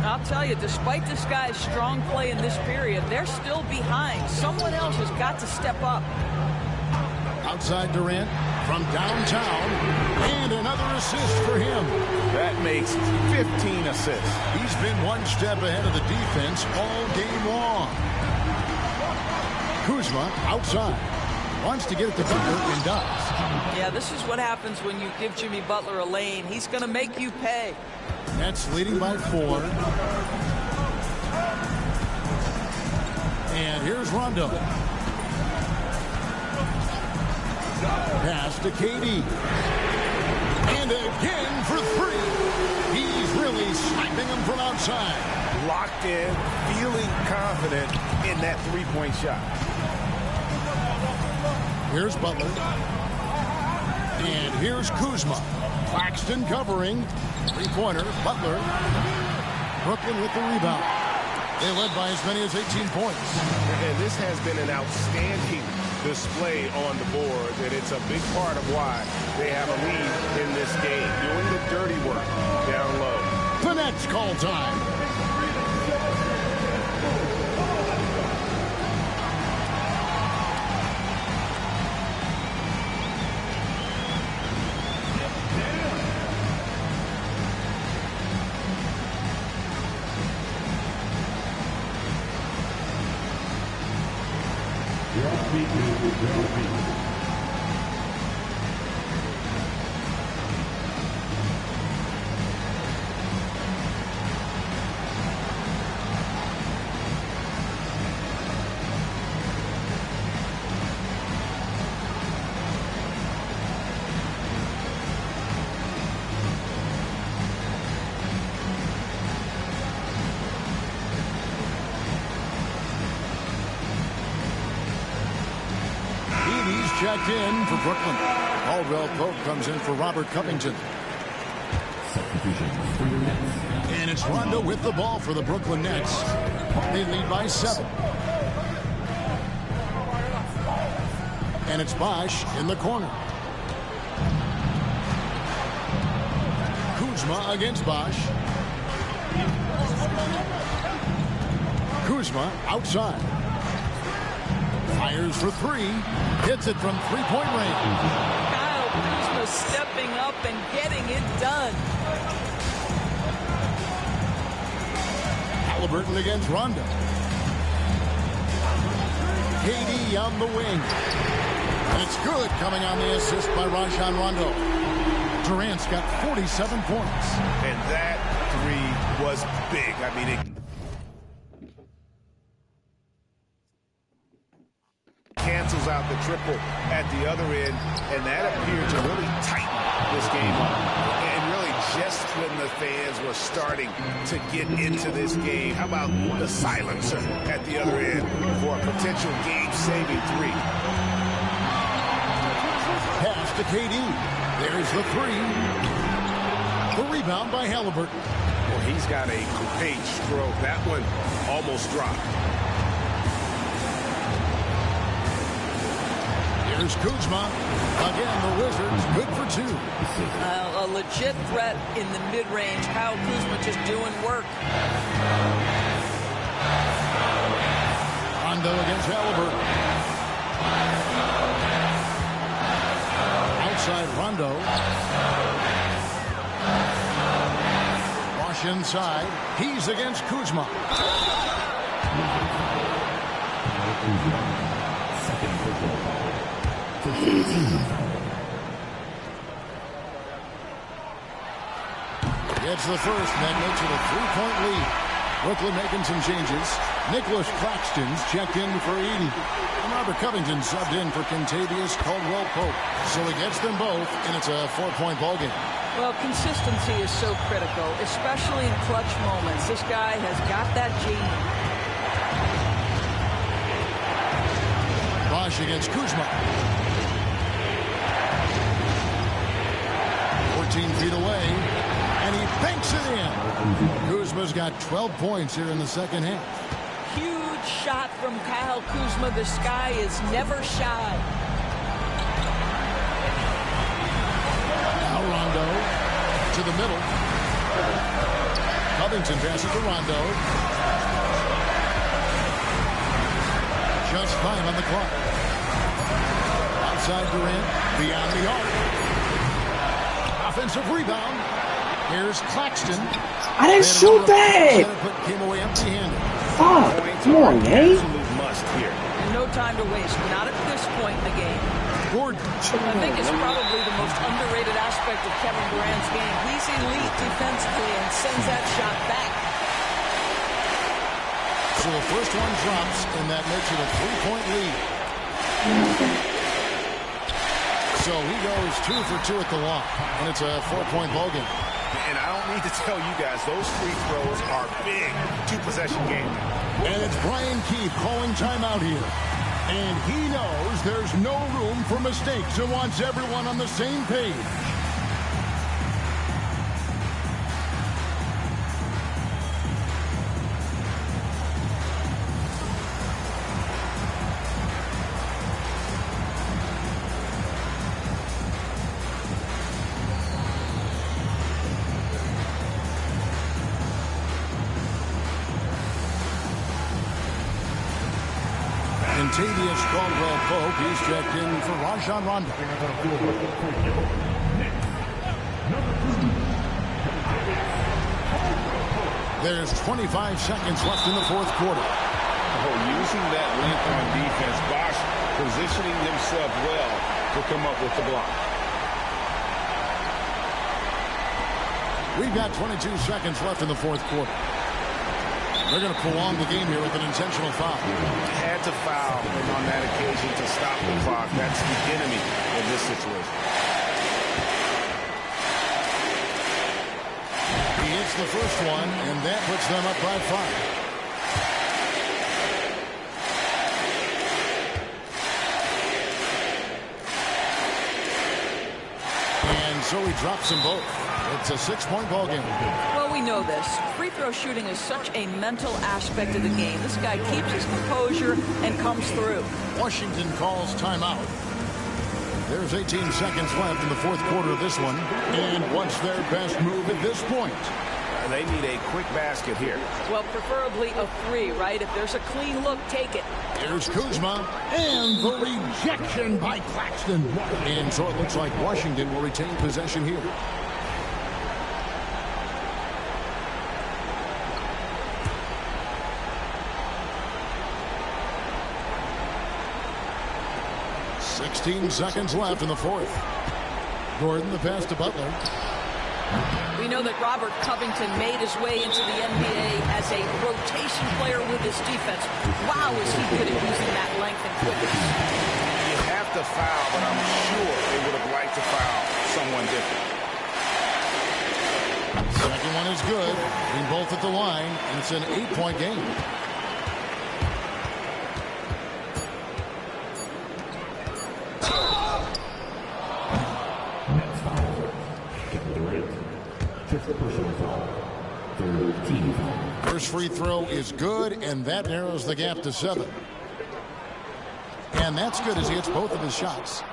I'll tell you, despite this guy's strong play in this period, they're still behind. Someone else has got to step up. Outside Durant from downtown, and another assist for him. That makes 15 assists. He's been one step ahead of the defense all game long. Kuzma outside. Wants to get it to Butler and does. Yeah, this is what happens when you give Jimmy Butler a lane. He's going to make you pay. Nets leading by 4. And here's Rondo. Pass to KD. And again for three. He's really sniping him from outside. Locked in, feeling confident in that three-point shot. Here's Butler. And here's Kuzma. Claxton covering. Three-pointer. Butler. Brooklyn with the rebound. They led by as many as 18 points. And this has been an outstanding display on the board, and it's a big part of why they have a lead in this game, doing the dirty work down low. The Nets call time. Checked in for Brooklyn. Caldwell Pope comes in for Robert Covington. And it's Rondo with the ball for the Brooklyn Nets. They lead by 7. And it's Bosh in the corner. Kuzma against Bosh. Kuzma outside. Fires for three. Hits it from three-point range. Kyle Kuzma stepping up and getting it done. Halliburton against Rondo. KD on the wing. And it's good coming on the assist by Rajon Rondo. Durant's got 47 points. And that three was big. I mean, pulls out the triple at the other end, and that appeared to really tighten this game up. And really just when the fans were starting to get into this game, how about the silencer at the other end for a potential game-saving three? Pass to KD. There's the three. The rebound by Halliburton. Well, he's got a great stroke. That one almost dropped. Here's Kuzma. Again, the Wizards good for two. A legit threat in the mid-range. Kyle Kuzma just doing work. Rondo against Halliburton. Outside Rondo. Wash inside. He's against Kuzma. Gets the first, and that makes it a 3-point lead. Brooklyn making some changes. Nicholas Claxton's checked in for Edey. And Robert Covington subbed in for Kentavious Caldwell-Pope. So he gets them both, and it's a 4-point ballgame. Well, consistency is so critical, especially in clutch moments. This guy has got that gene. Bosh against Kuzma. 14 feet away, and he banks it in. Kuzma's got 12 points here in the second half. Huge shot from Kyle Kuzma. This guy is never shy. Now Rondo to the middle. Covington passes to Rondo. Just 5 on the clock. Outside Durant, beyond the arc. Offensive rebound. Here's Claxton. I didn't shoot that. Came away empty-handed. Fuck. Come on, man. Must here. No time to waste. Not at this point in the game. Gordon. I think it's probably the most underrated aspect of Kevin Durant's game. He's elite defensively and sends that shot back. So the first one drops, and that makes it a 3-point lead. So he goes 2 for 2 at the line, and it's a 4-point ballgame. And I don't need to tell you guys, those free throws are big. 2-possession game. And it's Brian Keith calling timeout here. And he knows there's no room for mistakes and wants everyone on the same page. Kentavious Caldwell-Pope, he's checked in for Rajon Rondo. There's 25 seconds left in the fourth quarter. Oh, using that length on defense, Bosh positioning himself well to come up with the block. We've got 22 seconds left in the fourth quarter. They're going to prolong the game here with an intentional foul. Had to foul on that occasion to stop the clock. That's the enemy in this situation. He hits the first one, and that puts them up by 5. And so he drops them both. It's a 6-point ball game. Well, we know this. Free throw shooting is such a mental aspect of the game. This guy keeps his composure and comes through. Washington calls timeout. There's 18 seconds left in the fourth quarter of this one. And what's their best move at this point? They need a quick basket here. Well, preferably a 3, right? If there's a clean look, take it. Here's Kuzma. And the rejection by Claxton. And so it looks like Washington will retain possession here. Seconds left in the fourth. Gordon, the pass to Butler. We We know that Robert Covington made his way into the NBA as a rotation player with his defense. Wow, is he good at using that length and quickness. You have to foul, but I'm sure they would have liked to foul someone different. Second one is good. Being both at the line, and it's an 8-point game. Next foul. Fifth personal foul. Third team foul. First free throw is good, and that narrows the gap to 7. And that's good as he hits both of his shots.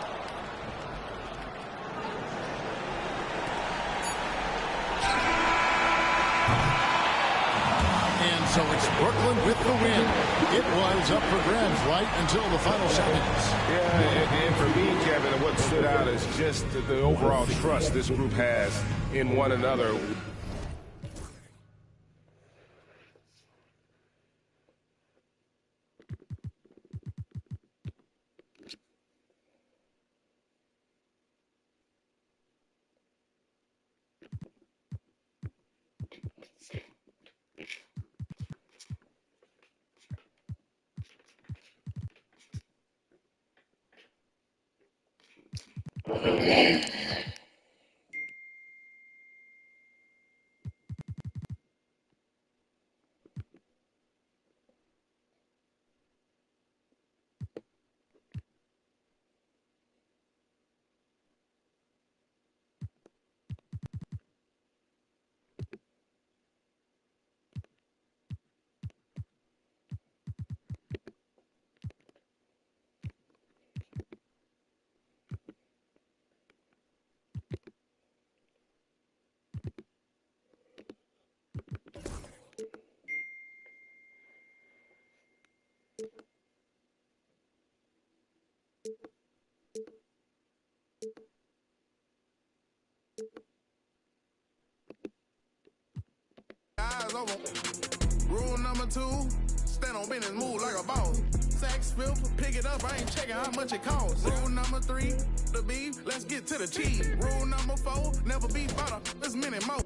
And so it's Brooklyn with the win. It was up for grabs right until the final seconds. Yeah, and for me, Kevin, what stood out is just the overall trust this group has in one another. Eyes over. Rule number 2, stand on business, move like a boss. Sack fifth, pick it up, I ain't checking how much it costs. Rule number 3, the beef, let's get to the cheese. Rule number 4, never beef butter, there's many more.